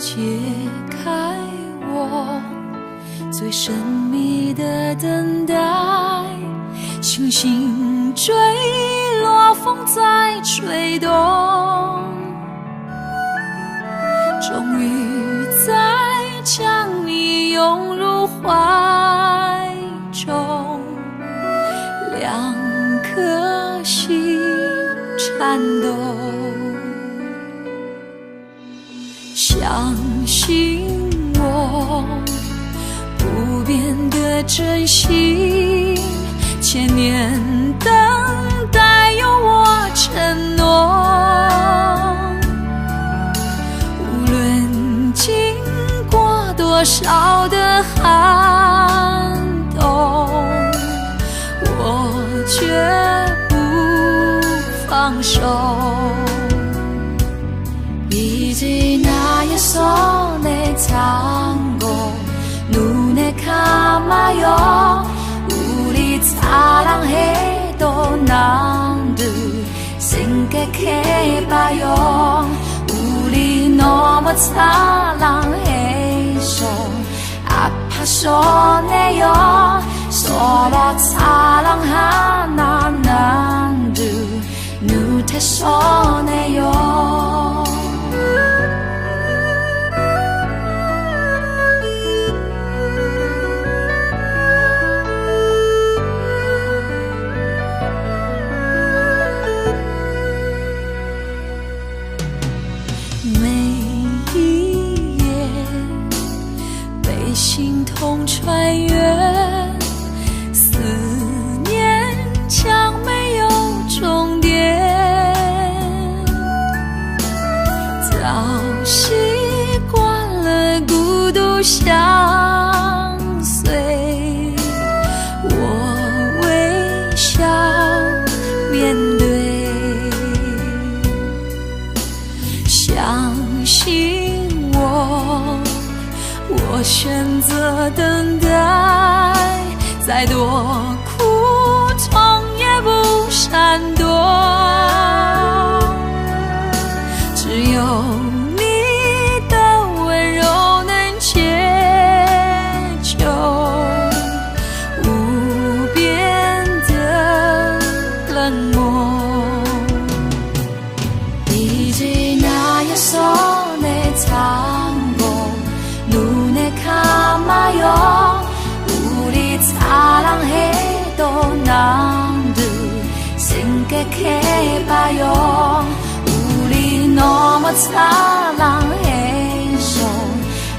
解开我最神秘的等待，星星坠落，风在吹动，终于在将你拥入怀中，两颗心颤抖，相信我不变的真心，千年等待有我承诺，无论经过多少的寒冬，我绝不放手。이제 나의 손에 잡고 눈에 감아요. 우리 사랑해도 남들 생각해봐요. 우리 너무 사랑해서 아파서 내요. 서로 사랑하나 남들 눈에서 내요.心痛穿越，思念将没有终点，早习惯了孤独相随，我微笑面对，相信我选择等待，再多苦痛也不闪躲，只有你的温柔能解救无边的冷漠。이제 나의 손에 잡고 눈에 감아요. 우리 사랑해도 남들 생각해봐요. 우리 너무 사랑해서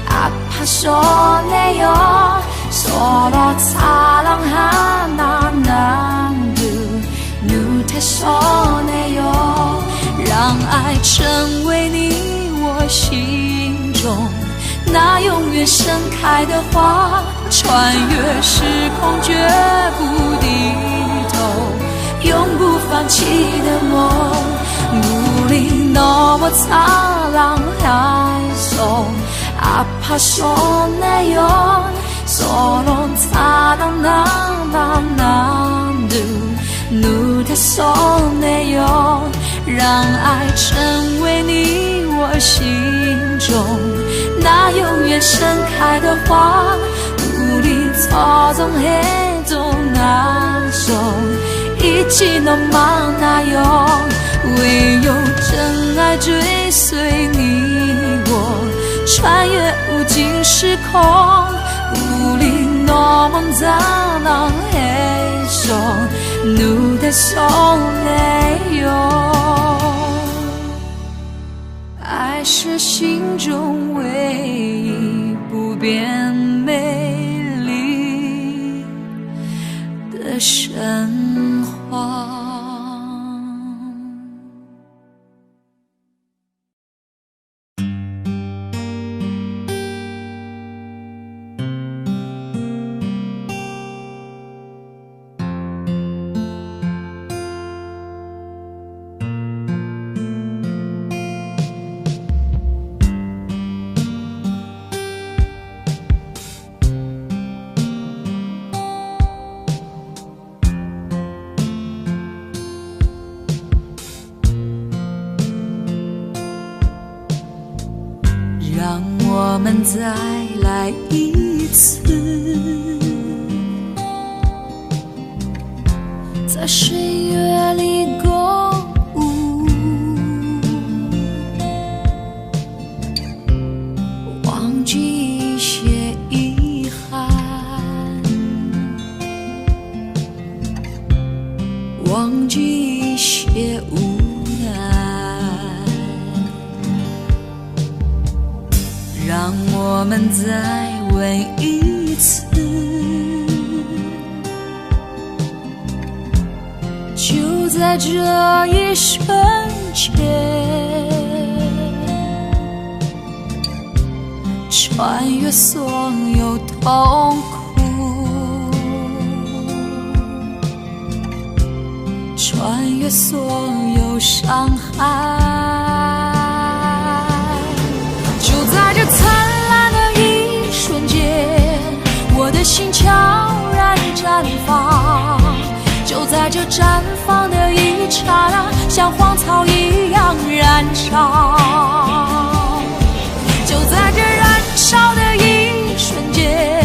아파서 내요. 서로 사랑하나 남들 눈에서 내요. 让爱成为你我心中那永远盛开的花，穿越时空绝不低头，永不放弃的梦。우리 너무 사랑해서 아파서 내요. 서로 사랑하나 남들 눈에서 내요. 让爱成为你我心中那永远盛开的花，우리 소중해도 나서 잊지 너 많아요. 唯有真爱追随你我，穿越无尽时空。우리 너무 사랑해서 눈에서 내요. 爱是心中唯一不变美丽的神话。我们再来一次，在岁月里共舞，忘记一些遗憾，忘记一些无奈，让我们再问一次，就在这一瞬间，穿越所有痛苦，穿越所有伤害，就在这灿烂的一瞬间，我的心悄然绽放，就在这绽放的一刹那，像荒草一样燃烧，就在这燃烧的一瞬间，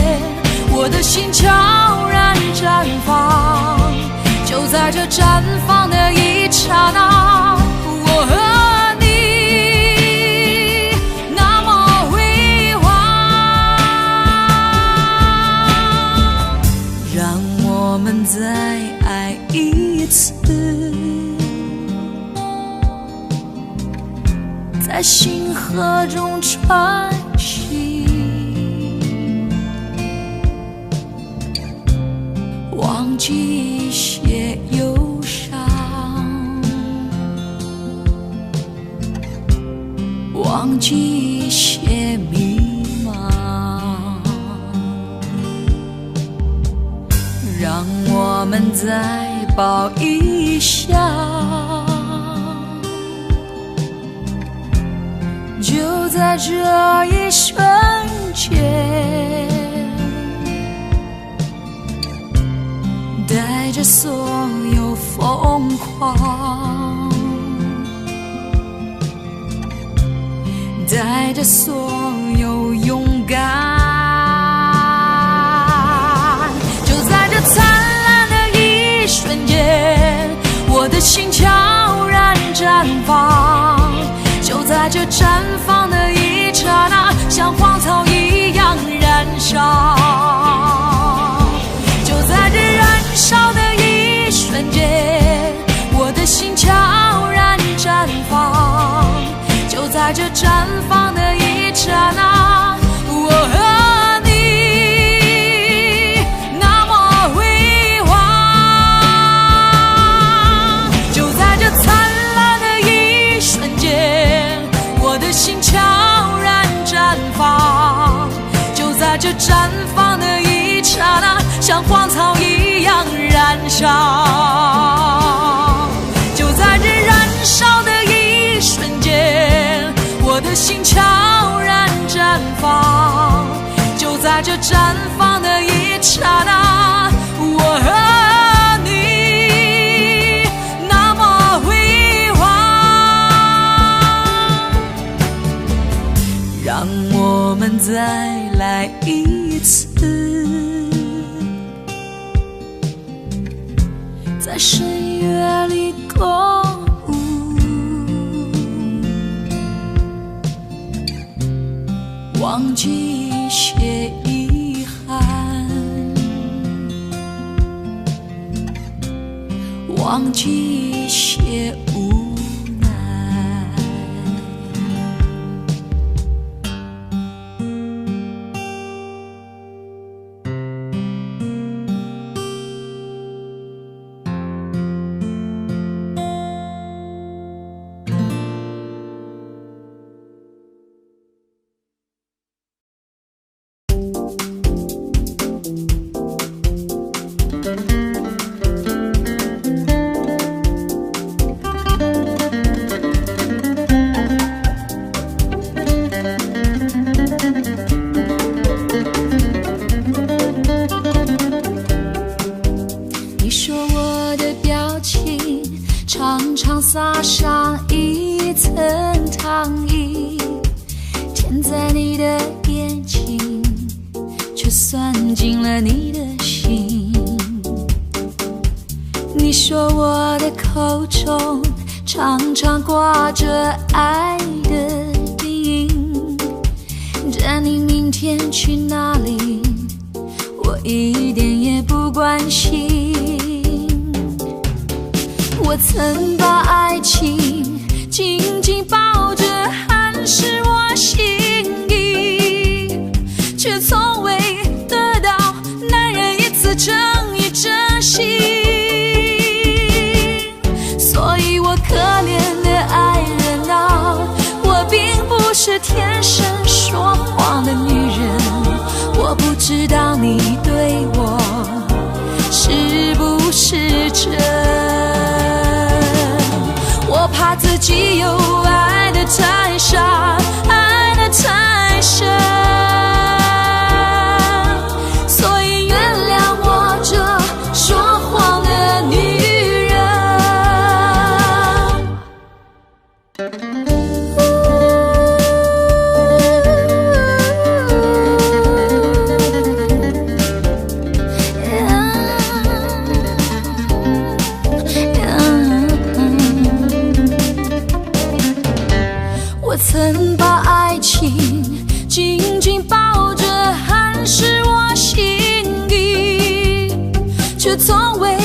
我的心悄然绽放，就在这绽放的一刹那，我和你那么辉煌，让我们再爱一次，在星河中穿行，忘记一些忧伤，忘记一些迷茫，让我们再抱一下，就在这一瞬间，带着所有疯狂，带着所有勇敢，就在这灿烂的一瞬间，我的心悄然绽放，就在这绽放的一刹那，像荒草一样燃烧，就在这燃烧的一瞬间，我的心悄然绽放，就在这绽放的一刹那，我和你那么辉煌，就在这灿烂的一瞬间，我的心悄然绽放，就在这绽放的一刹那，像荒草一样燃烧，就在这燃烧的一瞬间，我的心悄然绽放，就在这绽放的一刹那，我和你那么辉煌，让我们再来一次，在深夜里共舞，忘记一些遗憾，忘记一些无奈，看在你的眼睛，却算进了你的心。你说我的口中常常挂着爱的叮咛，但你明天去哪里，我一点也不关心。我曾把爱情紧紧抱着，含是我心意，却从未得到男人一次诚意真心。所以我可怜的爱人啊，我并不是天生说谎的女人，我不知道你对我是不是真。我怕自己又爱得太傻，爱得太深，所以原谅我这说谎的女人。我曾把爱情紧紧抱着，含是我心意，却从未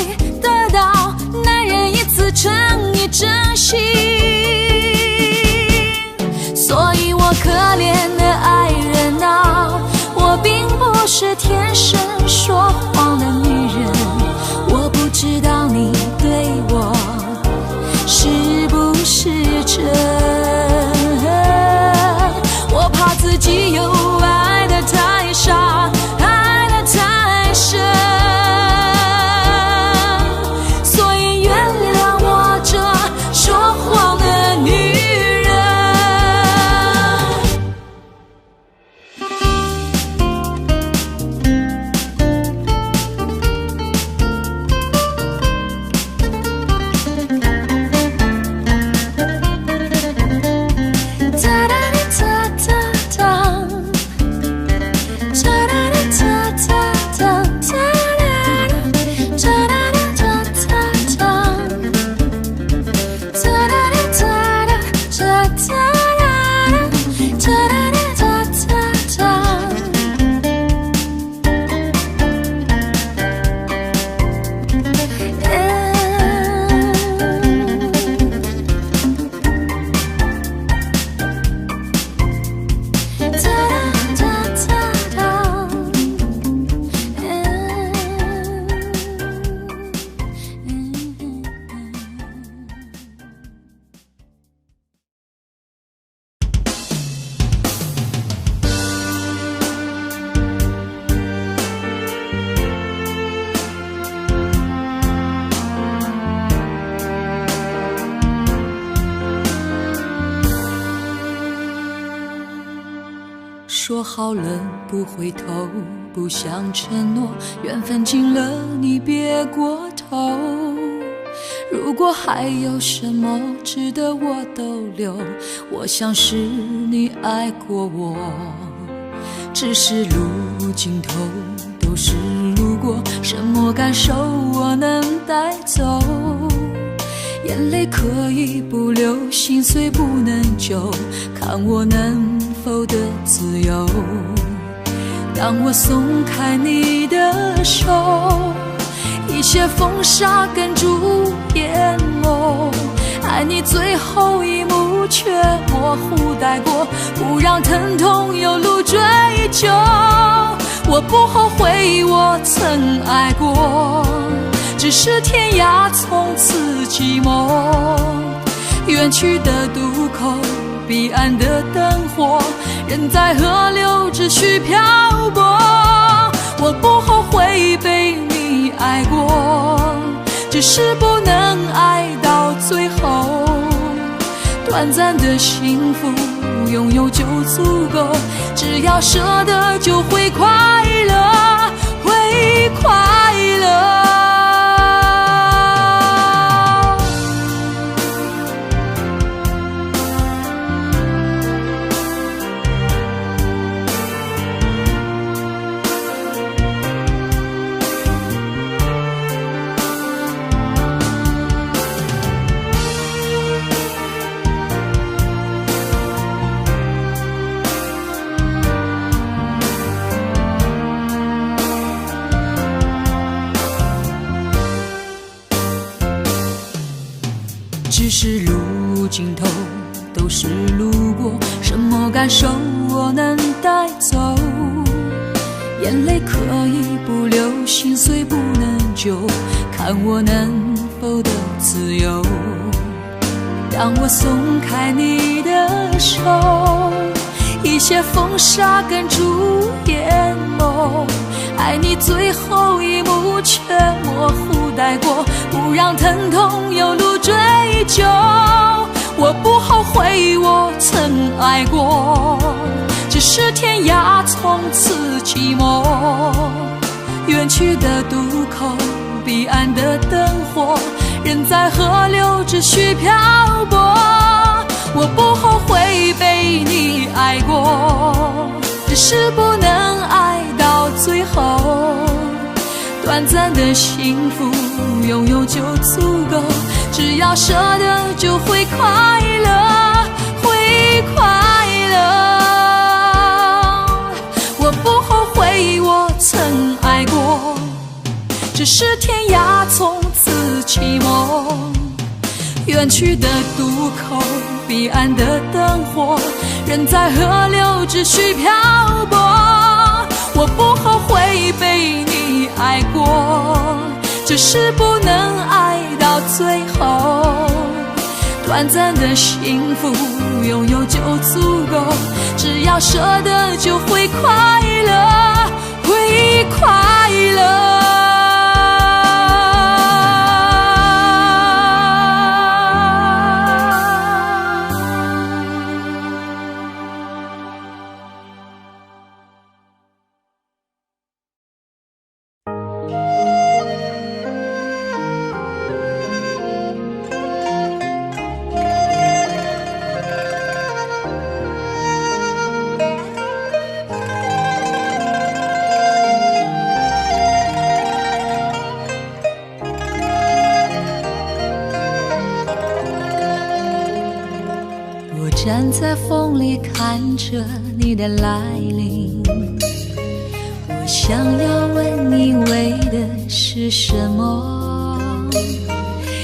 得到男人一次诚意真心。所以我可怜的爱人啊，我并不是天生说谎的女人，我不知道你对我是不是真。我怕自己又爱得太傻，爱得太深，所以原谅我这说谎的女人。说好了不回头，不想承诺，缘分尽了你别过头。如果还有什么值得我逗留，我想是你爱过我，只是路尽头都是路过，什么感受我能带走？眼泪可以不流，心碎不能救，看我能否得自由。当我松开你的手，一切风沙哽住眼眸，爱你最后一幕却模糊带过，不让疼痛有路追究。我不后悔我曾爱过，只是天涯从此寂寞，远去的渡口，彼岸的灯火，人在河流只需漂泊。我不后悔被你爱过，只是不能爱到最后。短暂的幸福拥有就足够，只要舍得就会快乐，会快乐。感受我能带走，眼泪可以不流，心碎不能救，看我能否得自由。当我松开你的手，一些风沙哽住眼眸，爱你最后一幕却模糊带过，不让疼痛有路追究。我不后悔我曾爱过，只是天涯从此寂寞，远去的渡口，彼岸的灯火，人在河流只需漂泊。我不后悔被你爱过，只是不能爱到最后，短暂的幸福拥有就足够，只要舍得就会快乐，会快乐。我不后悔我曾爱过，只是天涯从此寂寞，远去的渡口，彼岸的灯火，人在河流只需漂泊。我不后悔被你爱过，只是不能爱到最后，短暂的幸福拥有就足够，只要舍得就会快乐，会快乐。站在风里看着你的来临，我想要问你为的是什么，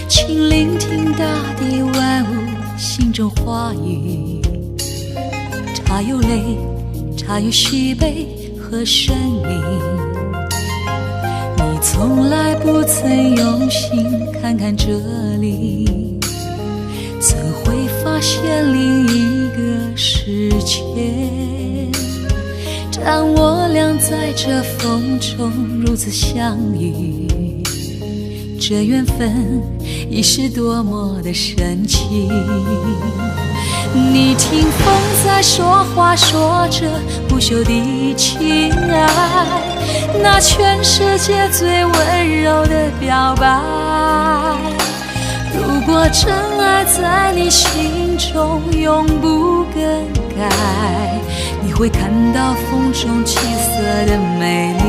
请聆听大地万物心中话语，它有泪，它有喜悲和生命，你从来不曾用心看看这里，怎会发现另一个世界？当我俩在这风中如此相遇，这缘分已是多么的神奇。你听风在说话，说着不朽的情爱，那全世界最温柔的表白。如果真爱在你心中永不更改，你会看到风中七色的美丽，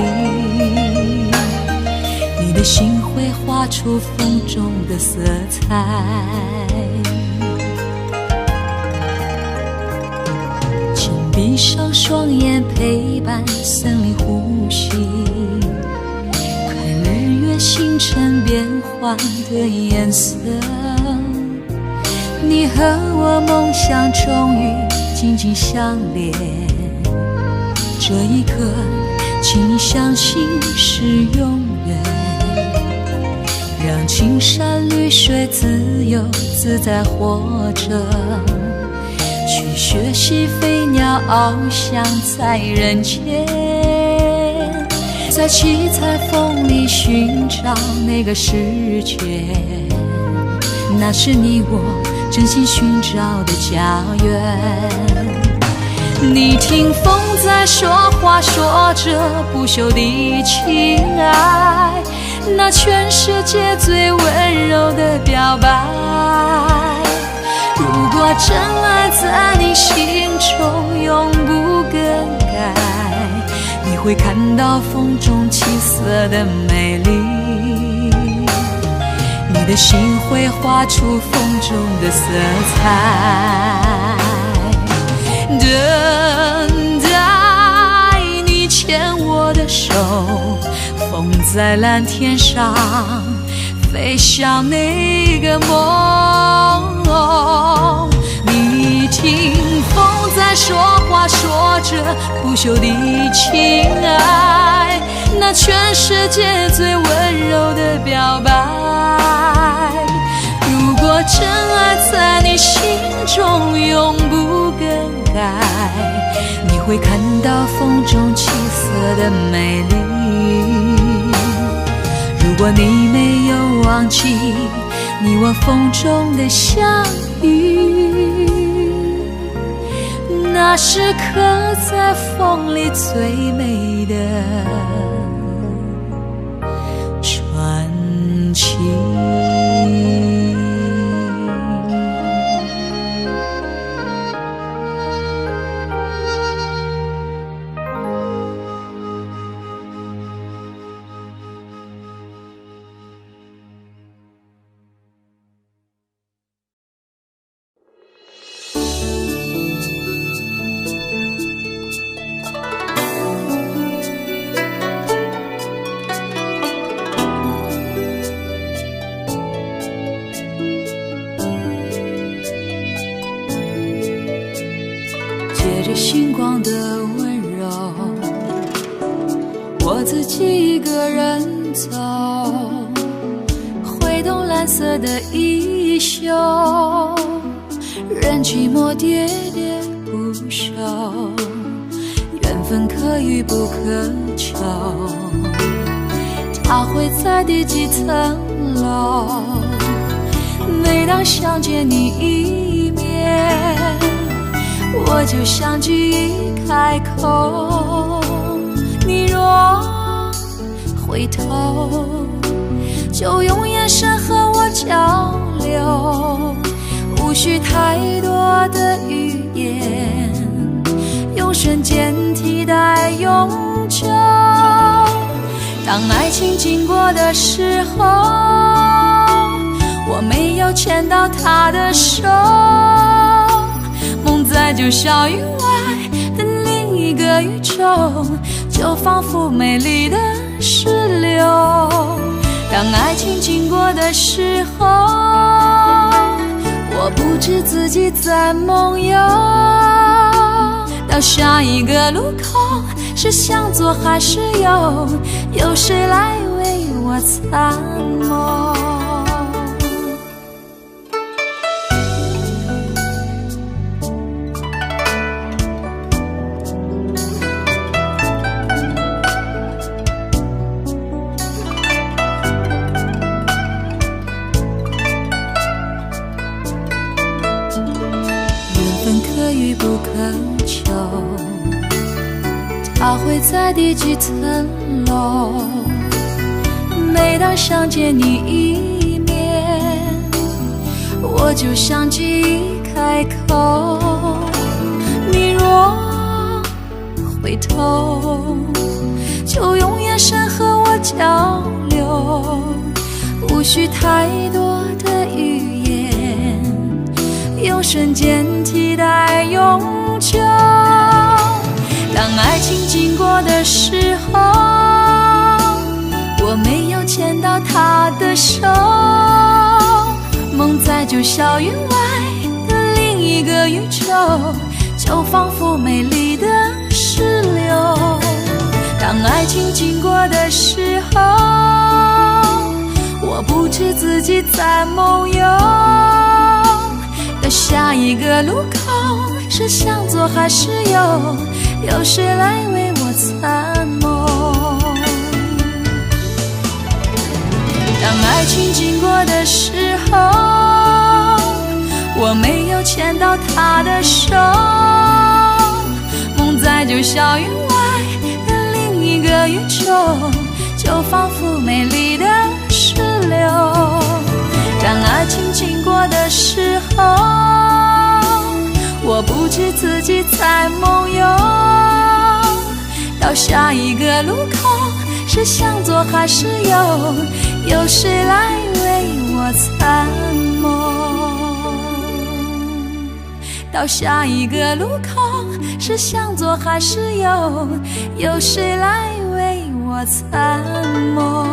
你的心会画出风中的色彩。请闭上双眼，陪伴森林呼吸，看日月星辰变换的颜色。你和我梦想终于紧紧相连，这一刻请你相信是永远，让青山绿水自由自在活着，去学习飞鸟翱翔在人间，在七彩风里寻找那个世界，那是你我真心寻找的家园。你听风在说话，说着不朽的情爱，那全世界最温柔的表白。如果真爱在你心中永不更改，你会看到风中七色的美丽，你的心会画出风中的色彩。等待你牵我的手，风在蓝天上飞向那个梦。你听风在说不朽的情爱，那全世界最温柔的表白。如果真爱在你心中永不更改，你会看到风中起色的美丽。如果你没有忘记你我风中的相遇，那是刻在风里最美的传奇。借着星光的温柔，我自己一个人走，挥动蓝色的衣袖，任寂寞喋喋不休，缘分可遇不可求，它会在第几层楼，每当想见你一面，我就像记忆开口，你若回头，就用眼神和我交流，无需太多的语言，用瞬间替代永久。当爱情经过的时候，我没有牵到他的手，梦在九霄云外的另一个宇宙，就仿佛美丽的石榴。当爱情经过的时候，我不知自己在梦游，到下一个路口，是向左还是右，有谁来为我参谋？可遇不可求，它会在第几层楼，每当想见你一面，我就像记忆开口，你若回头，就用眼神和我交流，无需太多的语言，用瞬间替代永久。当爱情经过的时候，我没有牵到他的手，梦在九霄云外的另一个宇宙，就仿佛美丽的石榴。当爱情经过的时候，我不知自己在梦游，到下一个路口，是向左还是右，有谁来为我参谋？当爱情经过的时候，我没有牵到他的手，梦在九霄云外的另一个宇宙，就仿佛美丽的石榴。当爱情经过的时候，我不知自己在梦游，到下一个路口，是向左还是右，有谁来为我参谋？到下一个路口，是向左还是右，有谁来为我参谋？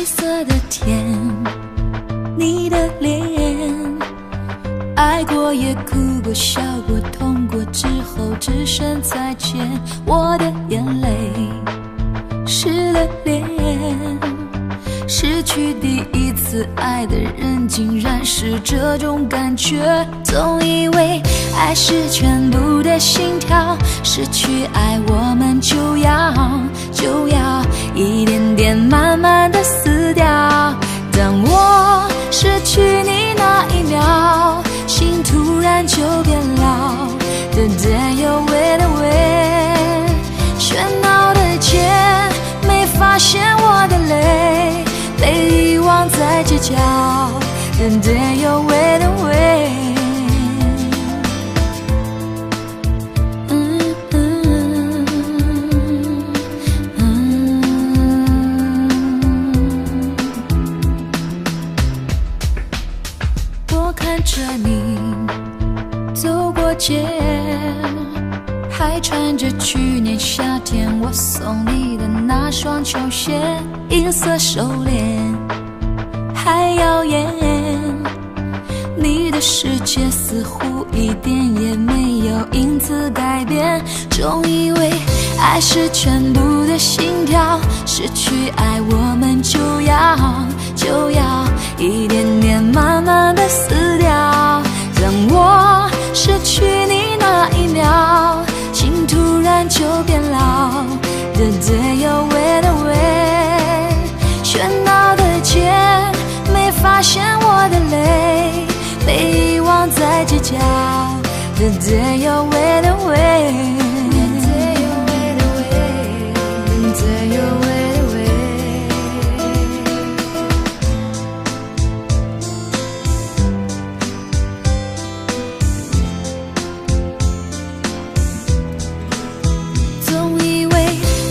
灰色的天，你的脸，爱过也哭过笑过痛过之后只剩再见，我的眼泪湿了脸，失去第一次爱的人竟然是这种感觉，总以为爱是全部的心跳，失去爱我们就要一点点慢慢的死掉，当我失去你那一秒，心突然就变老，的点又喂的喂，喧闹的街没发现我的泪，被遗忘在街角，的点又喂的喂。我看着你走过街，还穿着去年夏天我送你的那双球鞋，银色手链还耀眼，你的世界似乎一点也没有因此改变，总以为爱是全部的心跳，失去爱我们就要一点点慢慢的死掉，当我失去你那一秒，心突然就变老，的点又喂的喂，喧闹的街没发现我的泪，被遗忘在街角，的点又喂的喂，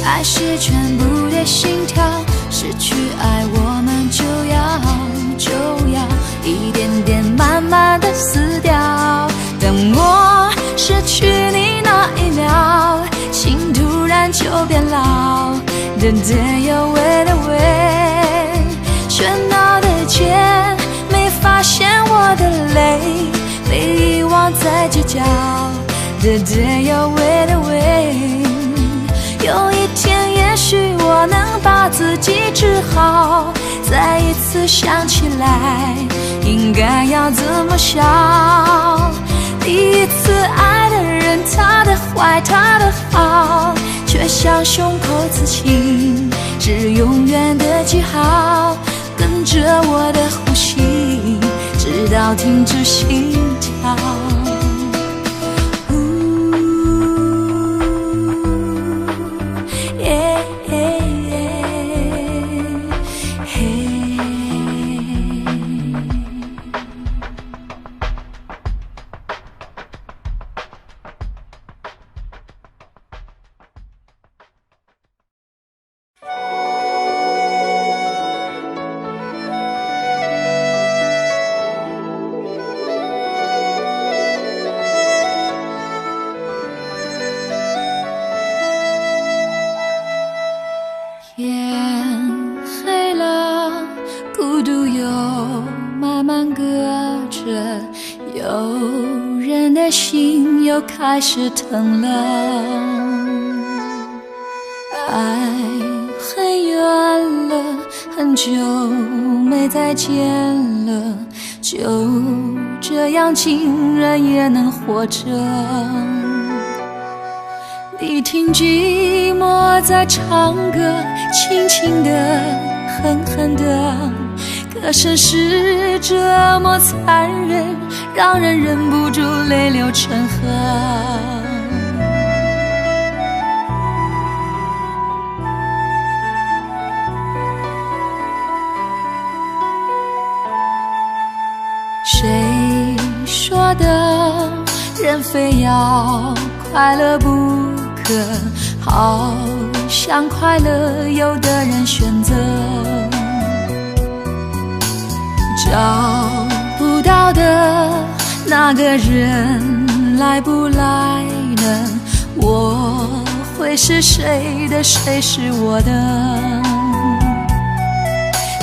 爱是全部的心跳，失去爱我们就要一点点慢慢的死掉，当我失去你那一秒，心突然就变老，的点又喂的喂，喧闹的街没发现我的泪，被遗忘在街角，的点又喂的喂，有一天也许我能把自己治好，再一次想起来应该要怎么想，第一次爱的人他的坏他的好，却像胸口刺青是永远的记号，跟着我的呼吸直到停止心跳，天黑了，孤独又慢慢隔着，有人的心又开始疼了，爱很远了，很久没再见了，就这样竟然也能活着，你听寂寞在唱歌，轻轻的狠狠的，歌声是这么残忍，让人忍不住泪流成河，谁说的人非要快乐不可，好像快乐有的人选择找不到的那个人来不来呢，我会是谁的，谁是我的，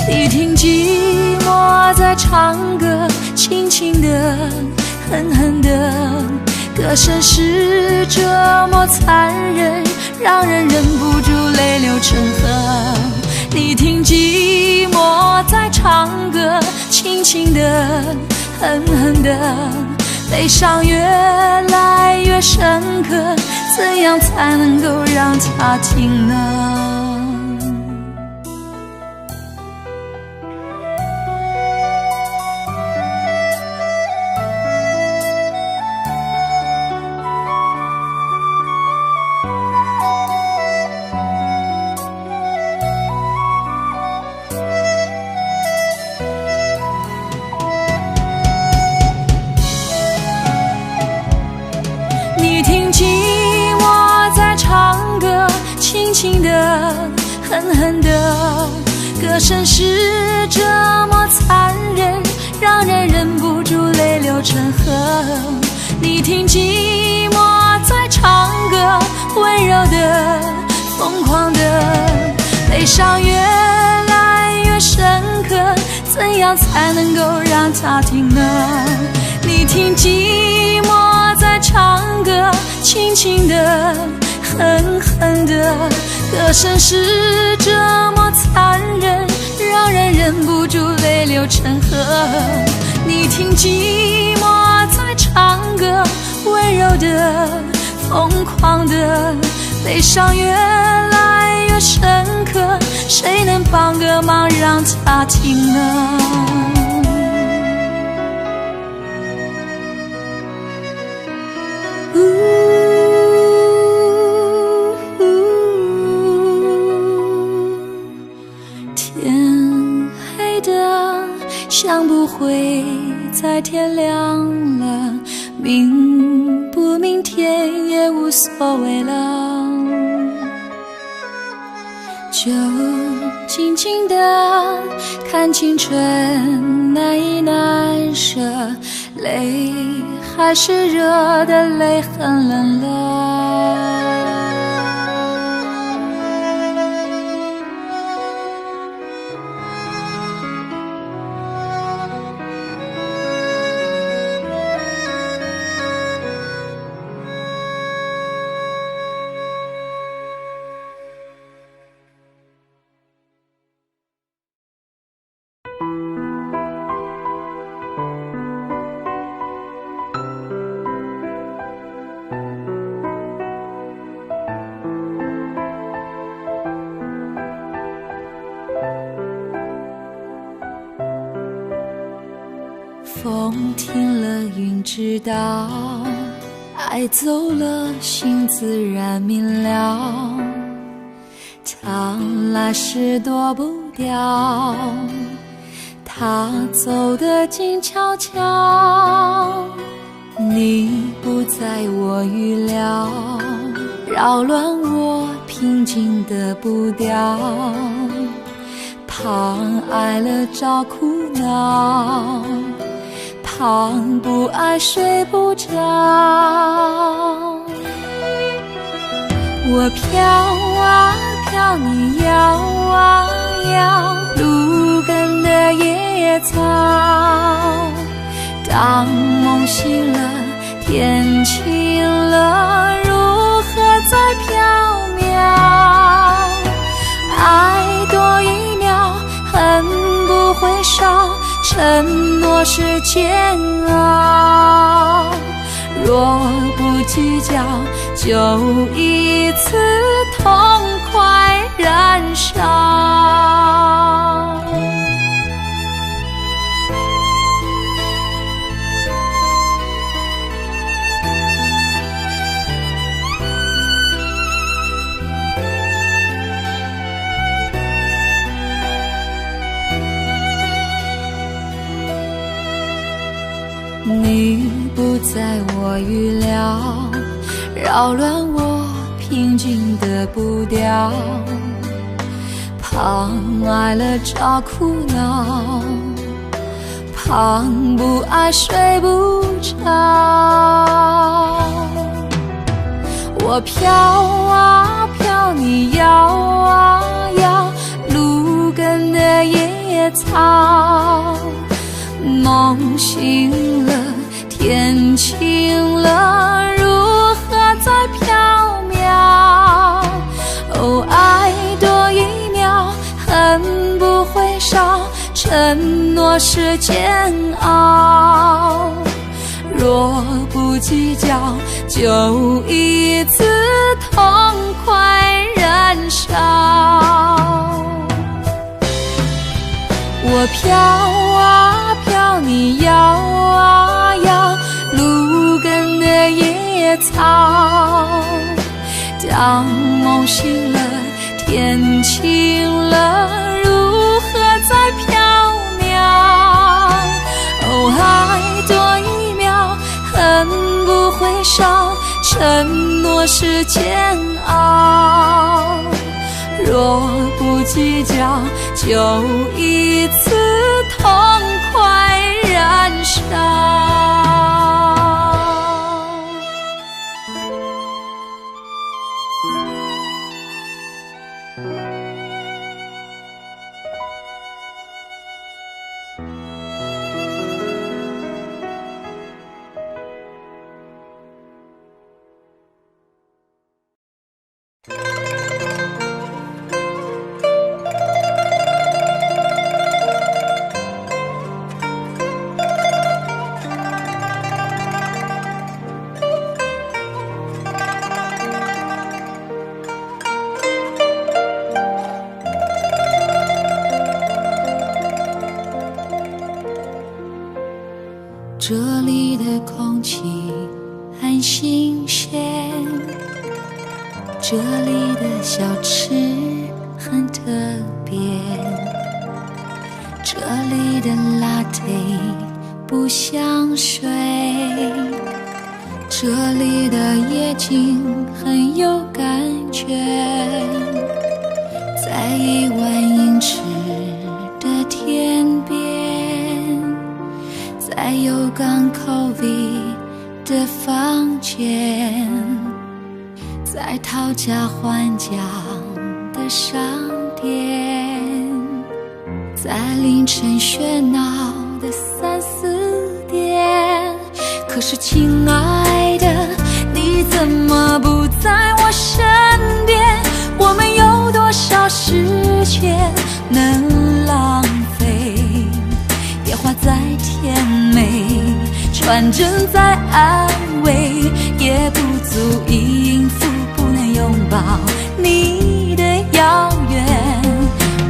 你听寂寞在唱歌，轻轻的，狠狠的，歌声是这么残忍，让人忍不住泪流成河。你听寂寞在唱歌，轻轻的，狠狠的，悲伤越来越深刻，怎样才能够让它停呢？轻轻的，狠狠的，歌声是这么残忍，让人忍不住泪流成河。你听寂寞在唱歌，温柔的，疯狂的，悲伤越来越深刻，怎样才能够让它停呢？你听寂寞在唱歌，轻轻的，狠狠的，歌声是这么残忍，让人忍不住泪流成河。你听寂寞在唱歌，温柔的，疯狂的，悲伤越来越深刻，谁能帮个忙让它停呢？想不会再天亮了，明不明天也无所谓了，就静静地看青春难以难舍，泪还是热的，泪很冷了。风停了，云知道，爱走了，心自然明了。他来时躲不掉，他走得静悄悄。你不在我预料，扰乱我平静的步调。怕爱了找苦恼，怕不爱睡不着。我飘啊飘，你摇啊摇，路根的野草。当梦醒了，天晴了，如何再缥缈？爱多一秒，恨不会少，承诺是煎熬。若不计较，就一次痛快燃烧。你不在我预料，扰乱我平静的步调。怕爱了找苦恼，怕不爱睡不着。我飘啊飘，你摇啊摇，路根的野草。梦醒了，天晴了，如何再缥缈？哦，爱多一秒，恨不会少，承诺是煎熬。若不计较，就一次痛快燃烧。我飘啊飘，你摇啊摇，路根的野草。当梦醒了，天晴了，如何再缥缈？哦，爱多一秒，恨不会少，承诺是煎熬。若不计较，就一次痛快燃烧。这里的空气很新鲜，这里的小吃很特别，这里的 latte 不像水，这里的夜景很有感觉，在1万英尺的天边，在有港口 V 的房间，在讨价还价的商店，在凌晨喧闹的3、4点。可是亲爱的，你怎么不在我身边？我们有多少时间能浪费？电话再甜美，传真再安慰，也不足以应付不能拥抱你的遥远。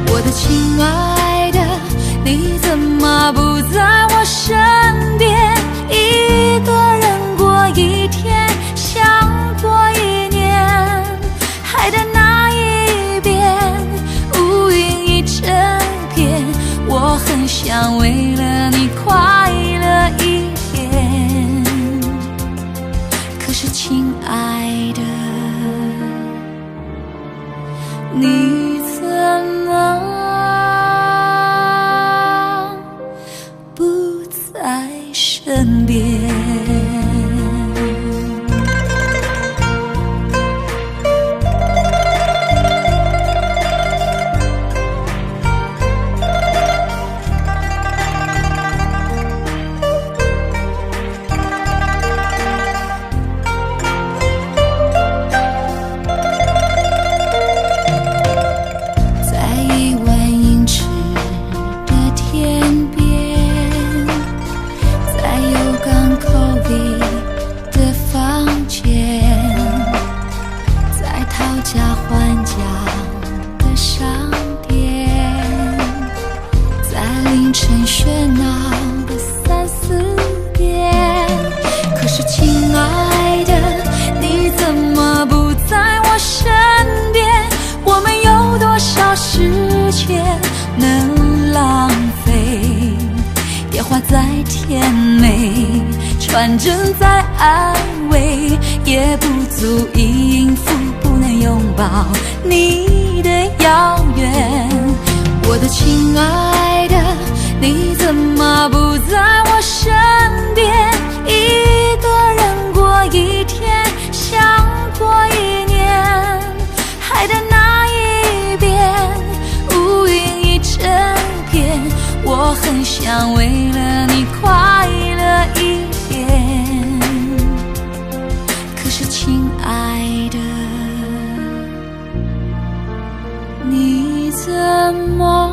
我的亲爱的，你怎么不在我身边？一个人过一天，想过1年，海的那一边乌云一整片，我很想为了你快乐一点。可是亲爱的，你怎么不在身边？再甜美，传真再安慰，也不足以应付不能拥抱你的遥远。我的亲爱的，你怎么不在我身边？一个人过一天，想过1年，海的那一边乌云一整片，想为了你快乐一点，可是亲爱的，你怎么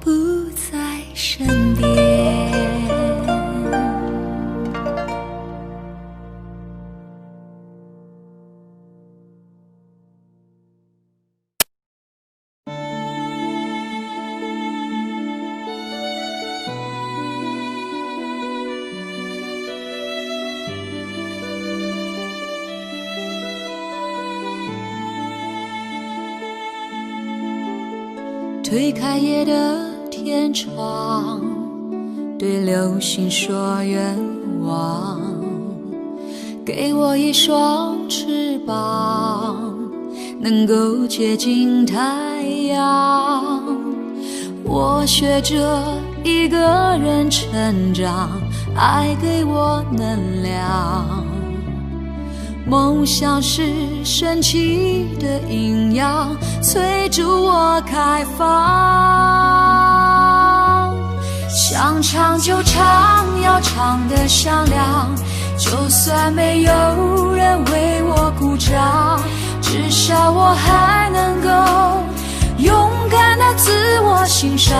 不在身边？推开夜的天窗，对流星说愿望，给我一双翅膀，能够接近太阳。我学着一个人成长，爱给我能量。梦想是神奇的阴阳，催促我开放。想唱就唱，要唱得响亮，就算没有人为我鼓掌，至少我还能够勇敢地自我欣赏。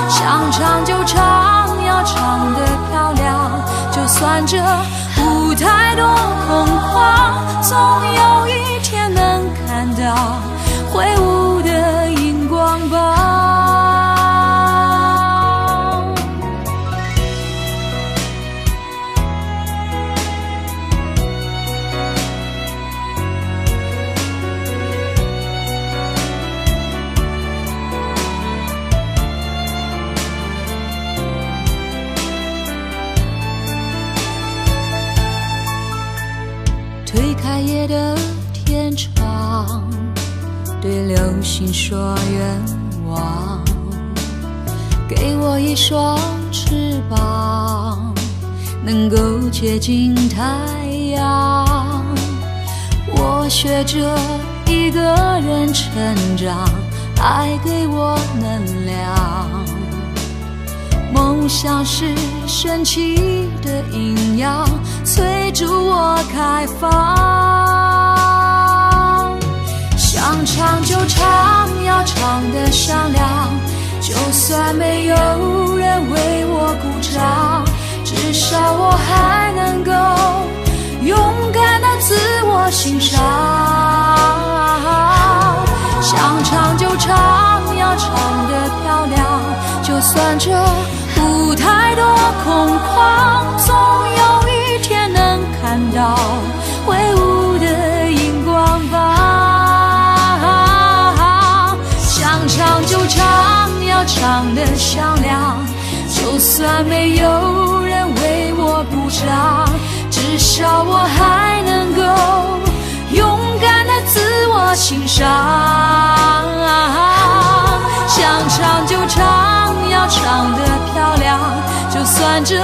想唱就唱，要唱得漂亮，就算这舞台多空旷，总有一天能看到挥舞的荧光棒。推开夜的天窗，对流星说愿望，给我一双翅膀，能够接近太阳。我学着一个人成长，爱给我能量。梦想是神奇的阴阳，催促我开放。想唱就唱，要唱得响亮，就算没有人为我鼓掌，至少我还能够勇敢地自我欣赏。想唱就唱，要唱得漂亮，就算这舞台多空旷，总有一天能看到挥舞的荧光棒。想唱就唱，要唱得响亮，就算没有人为我鼓掌，至少我还能够勇敢地自我欣赏。想唱就唱，要唱得漂亮，就算这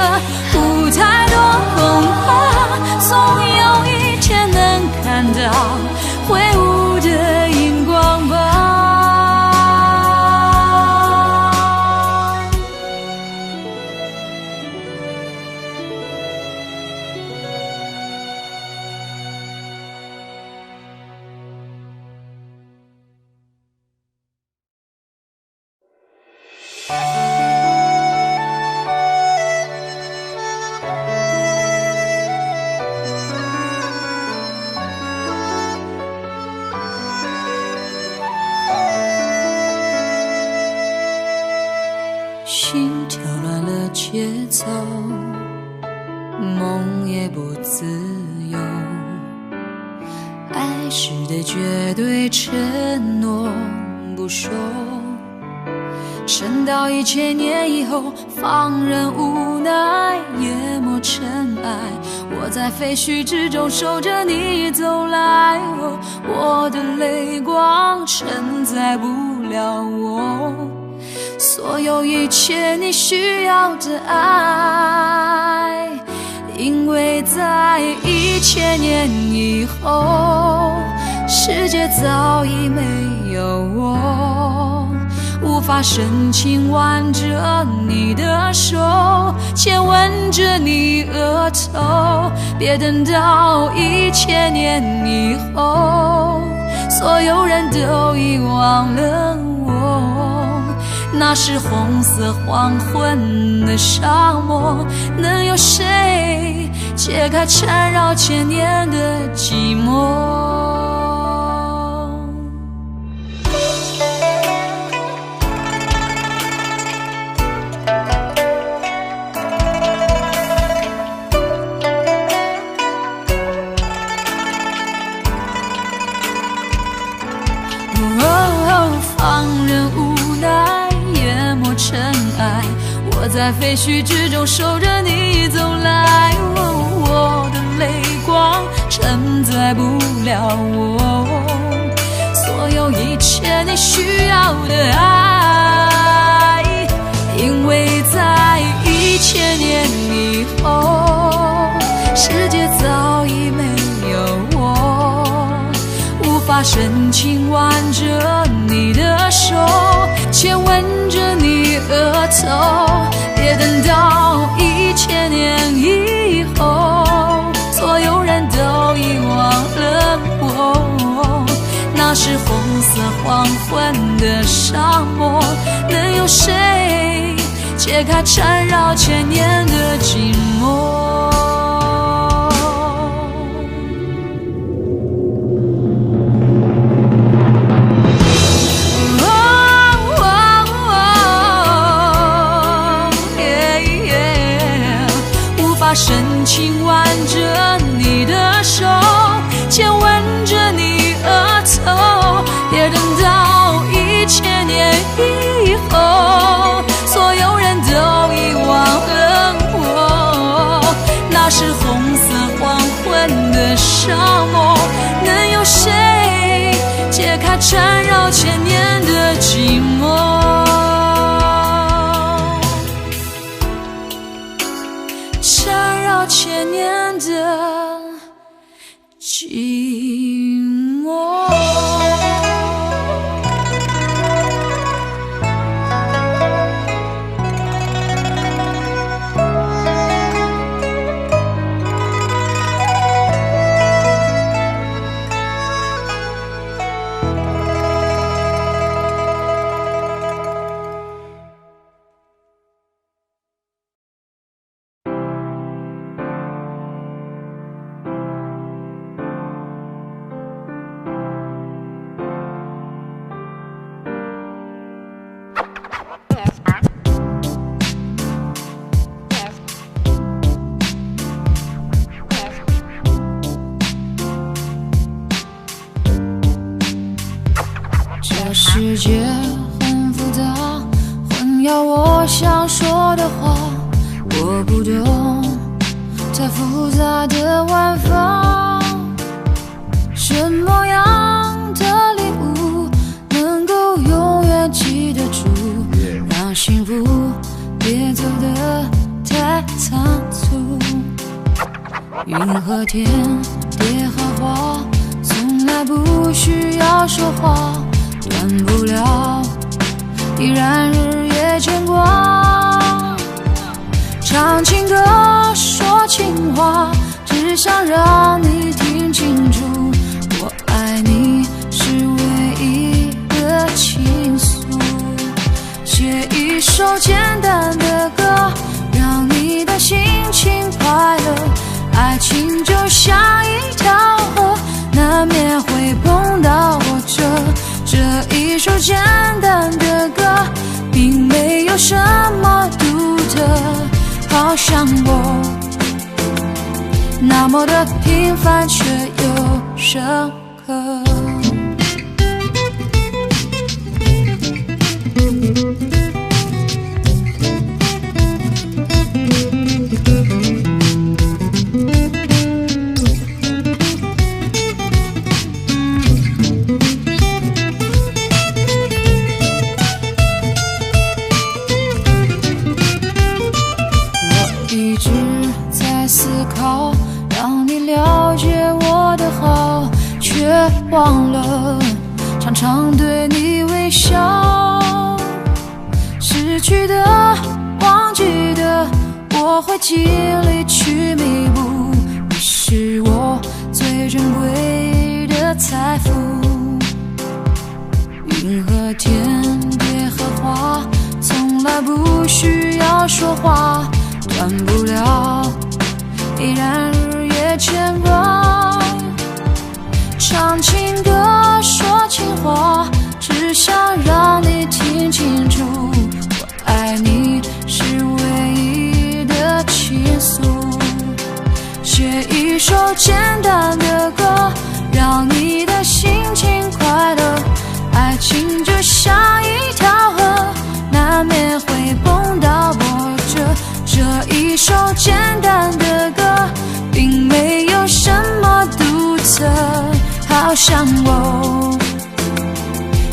舞台多空旷，总有一天能看到挥舞的荧光棒。心跳乱了节奏，梦也不自由。爱是得绝对承诺不说，撑到1000年以后，放任无奈淹没尘埃。我在废墟之中守着你走来，我的泪光承载不了我所有一切你需要的爱，因为在1000年以后，世界早已没有我，无法深情挽着你的手，亲吻着你额头，别等到1000年以后，所有人都遗忘了我。那是红色黄昏的沙漠，能有谁解开缠绕千年的寂寞？放任无奈淹没尘埃，我在废墟之中守着你走来，我的泪光承载不了我所有一切你需要的爱，因为在1000年以后，世界早已没有我，无法深情挽着你的手，亲吻着你额头，别等到1000年以后，所有人都遗忘了我。那是红色黄昏的沙漠，能有谁解开缠绕千年的寂寞？深情挽着你的手，亲吻着你额头，别等到1000年以后，所有人都遗忘了我。那是红色黄昏的沙漠，能有谁解开缠绕千年的寂寞？千年的寂寞。世界很复杂，混淆我想说的话，我不懂太复杂的玩法。什么样的礼物能够永远记得住，让幸福别走得太仓促。云和天，蝶和花，从来不需要说话，断不了，依然日夜牵挂。唱情歌，说情话，只想让你听清楚，我爱你是唯一的倾诉。写一首简单的歌，让你的心情快乐。爱情就像一条河，难免会碰到我这一首简单的歌，并没有什么独特，好像我那么的平凡却又深刻。让你了解我的好，却忘了常常对你微笑。失去的忘记的我会尽力去弥补，你是我最珍贵的财富。云和天野和花从来不需要说话，断不了依然日夜牵挂。唱情歌说情话，只想让你听清楚，我爱你是唯一的倾诉。写一首简单的歌，让你的心情快乐。爱情就像一条河，难免会碰到波折。这一首简单的歌并没有什么独特，好像我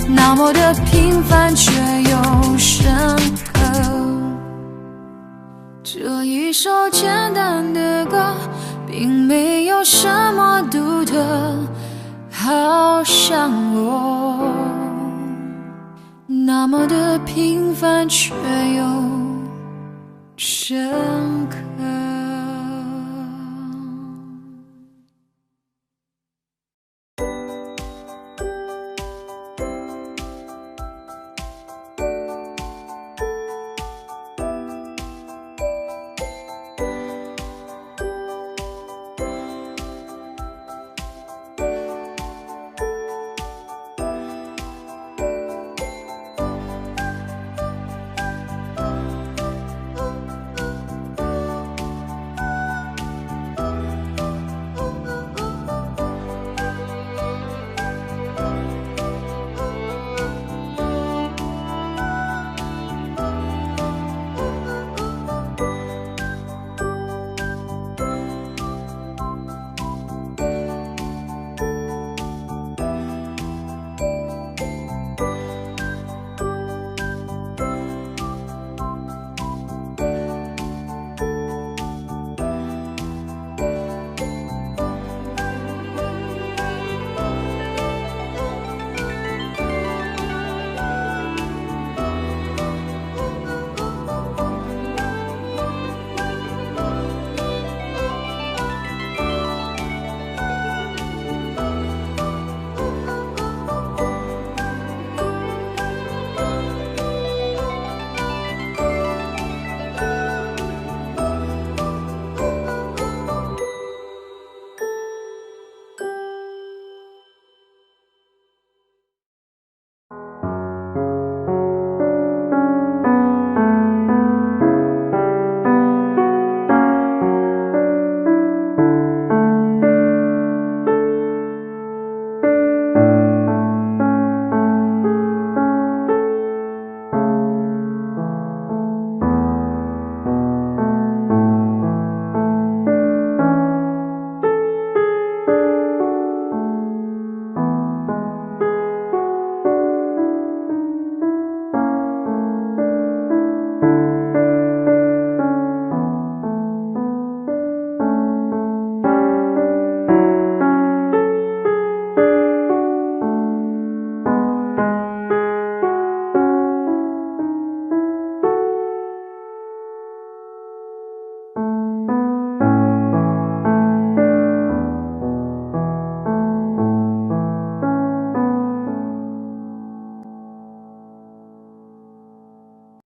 那么的平凡却又深刻。这一首简单的歌并没有什么独特，好像我那么的平凡却又深刻。